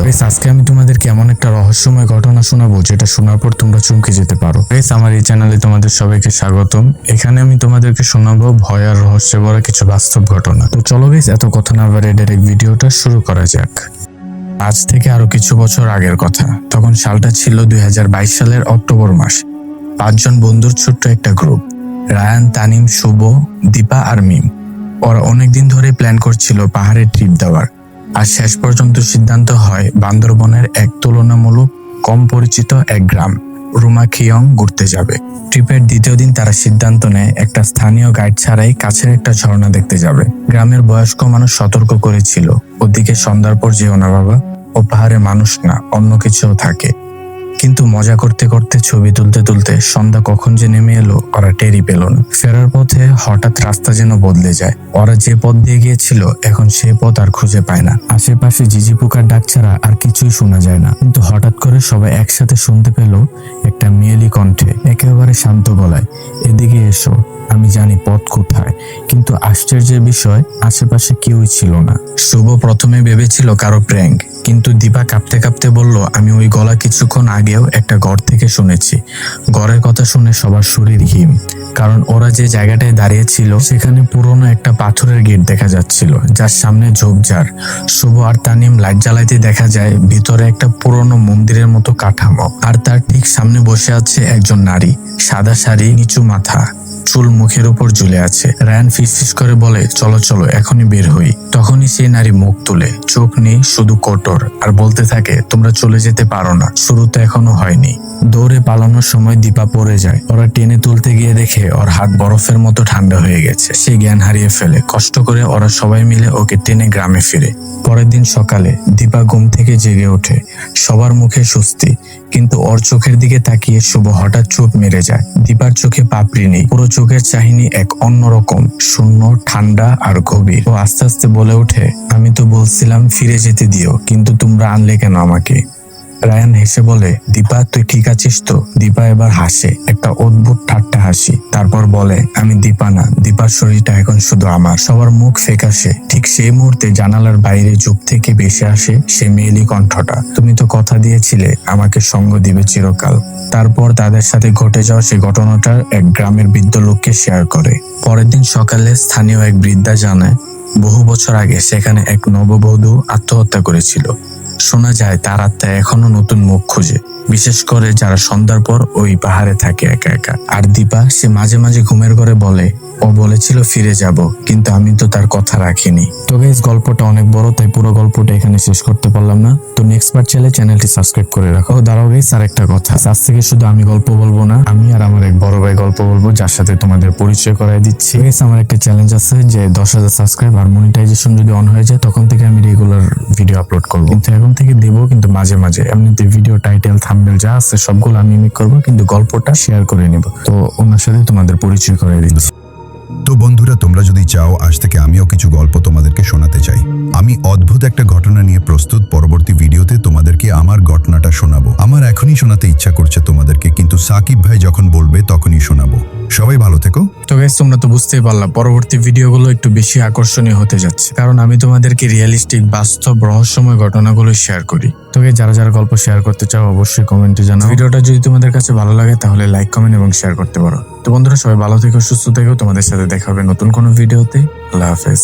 Guys আজকে আমি তোমাদেরকে এমন একটা রহস্যময় ঘটনা শোনাবো যেটা শোনার পর তোমরা চমকে যেতে পারো। গাইস আমার এই চ্যানেলে তোমাদের সবাইকে স্বাগতম। এখানে আমি তোমাদেরকে শোনাবো ভয় আর রহস্যে ভরা কিছু বাস্তব ঘটনা। তো চলো গাইস এত কথা না বাড়িয়ে ডাইরেক্ট ভিডিওটা শুরু করা যাক। আজ থেকে আরো কিছু বছর আগের কথা। তখন সালটা ছিল 2022 সালের অক্টোবর মাস। 5 জন বন্ধুর ছোট্ট একটা গ্রুপ, রায়ান, তানিম, শুভ, দীপা আর মিম। ওরা অনেকদিন ধরে প্ল্যান করছিল পাহাড়ে ট্রিপ দেওয়ার। আর শেষ পর্যন্ত সিদ্ধান্ত হয় বান্দরবনের এক তুলনামূলক কম পরিচিত এক গ্রাম রুমাখিয়ং ঘুরতে যাবে। ট্রিপের দ্বিতীয় দিন তারা সিদ্ধান্ত নেয় একটা স্থানীয় গাইড ছাড়াই কাছের একটা ঝর্ণা দেখতে যাবে। গ্রামের বয়স্ক মানুষ সতর্ক করেছিল, ওদিকে সন্ধ্যার পর যেও না বাবা, ও পাহাড়ে মানুষ না অন্য কিছুও থাকে। কিন্তু মজা করতে করতে ছবি তুলতে তুলতে সন্ধ্যা কখন যে নেমে এলো ওরা টেরই পেল না। ফেরার পথে হঠাৎ রাস্তা যেন বদলে যায়। ওরা যে পথ দিয়ে গিয়েছিল এখন সে পথ আর খুঁজে পায় না। আশেপাশে ঝিঝি পোকার ডাক ছাড়া আর কিছুই শোনা যায় না। কিন্তু হঠাৎ করে সবাই একসাথে শুনতে পেল একটা মেয়েলি কণ্ঠে, একেবারে শান্ত গলায়, এদিকে এসো, আমি জানি পথ কোথায়। কিন্তু আশ্চর্যের বিষয়, আশেপাশে কেউই ছিল না। শুভ প্রথমে ভেবেছিল কারো প্র্যাঙ্ক, কিন্তু দীপা কাঁপতে কাঁপতে বলল, আমি ওই গলা কিছুক্ষণ আগেও একটা ঘর থেকে শুনেছি। ঘরের কথা শুনে সবার শরীর হিম, কারণ ওরা যে জায়গাটায় দাঁড়িয়েছিল সেখানে পুরনো একটা পাথরের গেট দেখা যাচ্ছিল, যার সামনে ঝোপঝাড়। শুভ আর তানিম লাইট জ্বালাইতে দেখা যায় ভিতরে একটা পুরনো মন্দিরের মতো কাঠামো, আর তার ঠিক সামনে বসে আছে একজন নারী, সাদা শাড়ি, নিচু মাথা, চুল মুখের উপর ঝুলে আছে। রায়ান ফিসফিস করে বলে, চলো চলো এখনই বের হই। তখনই সেই নারী মুখ তুলে, চোখ নেই, শুধু কোটর, আর বলতে থাকে, তোমরা চলে যেতে পারো না, শুরু তো এখনো হয়নি। দৌড়ে পালানোর সময় দীপা পড়ে যায়। ওরা টেনে তুলতে গিয়ে দেখে ওর হাত বরফের মতো ঠান্ডা হয়ে গেছে। সে জ্ঞান হারিয়ে ফেলে। কষ্ট করে ওরা সবাই মিলে ওকে টেনে গ্রামে ফিরে। পরের দিন সকালে দীপা ঘুম থেকে জেগে ওঠে। সবার মুখে স্বস্তি, কিন্তু ওর চোখের দিকে তাকিয়ে শুভ হঠাৎ চোখ মেরে যায়। দীপার চোখে পাপড়ি নেই, পুরো চোখের চাহিনি এক অন্যরকম, শূন্য, ঠান্ডা আর গভীর। ও আস্তে আস্তে বলে ওঠে, আমি তো বলছিলাম ফিরে যেতে দিও, কিন্তু তোমরা আনলে কেন আমাকে? রায়ান হেসে বলে, দীপা তুই ঠিক আছিস তো? দীপা এবার হাসে, একটা অদ্ভুত ঠাট্টা হাসি। তারপর বলে, আমি দীপা না, দীপার শরীরটা এখন শুধু আমার। সবার মুখ ফেকাশে। ঠিক সেই মুহূর্তে জানালার বাইরে চুপ থেকে ভেসে আসে সে মেয়েলি কণ্ঠটা, তুমি তো কথা দিয়েছিলে আমাকে সঙ্গ দিবে চিরকাল। তারপর তাদের সাথে ঘটে যাওয়া সেই ঘটনাটা এক গ্রামের বৃদ্ধ লোককে শেয়ার করে। পরের দিন সকালে স্থানীয় এক বৃদ্ধা জানায়, বহু বছর আগে সেখানে এক নববধূ আত্মহত্যা করেছিল। শোনা যায় তার আত্মা এখনো নতুন মুখ খুঁজে, বিশেষ করে যারা সন্ধ্যার পর ওই পাহাড়ে থাকে একা একা। আর দীপা, সে মাঝে মাঝে ঘুমের ঘরে বলে, ও বলেছিল ফিরে যাব, কিন্তু আমি তো তার কথা রাখিনি। তো গাইস গল্পটা অনেক বড়, তাই পুরো গল্পটা এখানে শেষ করতে পারলাম না। তো নেক্সট পার্ট চাইলে চ্যানেলটি সাবস্ক্রাইব করে রাখো। দাঁড়াও গাইস, আর একটা কথা, আজ থেকে শুধু আমি গল্প বলবো না, আমি আর আমার এক বড় ভাই গল্প বলবো, যার সাথে তোমাদের পরিচয় করাই দিচ্ছি। গাইস আমার একটা চ্যালেঞ্জ আছে যে 10,000 সাবস্ক্রাইব আর মনিটাইজেশন যদি অন হয়ে যায় তখন থেকে আমি রেগুলার ভিডিও আপলোড করবো। কিন্তু এখন থেকে দেবো, কিন্তু মাঝে মাঝে। এমনিতে ভিডিও টাইটেল, থাম্বনেল যা আছে সবগুলো আমি মিমিক করবো, কিন্তু গল্পটা শেয়ার করে নিব। তো ওনার সাথে তোমাদের পরিচয় করাই দিচ্ছি। তো বন্ধুরা, তোমরা যদি চাও আজ থেকে আমিও কিছু গল্প তোমাদেরকে শোনাতে চাই। আমি অদ্ভুত একটা ঘটনা নিয়ে প্রস্তুত। পরবর্তী ভিডিওতে তোমাদেরকে আমার ঘটনাটা শোনাবো। আমার এখনই শোনাতে ইচ্ছা করছে তোমাদেরকে, কিন্তু সাকিব ভাই যখন বলবে তখনই শোনাবো। সবাই ভালো থেকো। তো গাইস তোমরা তো বুঝতেই পারলা পরবর্তী ভিডিওগুলো একটু বেশি আকর্ষণীয় হতে যাচ্ছে, কারণ আমি তোমাদেরকে রিয়েলিস্টিক, বাস্তব, রহস্যময় ঘটনাগুলো শেয়ার করি। তো গাইস যারা যারা গল্প শেয়ার করতে চাও অবশ্যই কমেন্টে জানাও। ভিডিওটা যদি তোমাদের কাছে ভালো লাগে তাহলে লাইক, কমেন্ট এবং শেয়ার করতে পারো। তো বন্ধুরা সবাই ভালো থেকো, সুস্থ থেকো। তোমাদের সাথে দেখা হবে নতুন কোনো ভিডিওতে। আল্লাহ হাফেজ।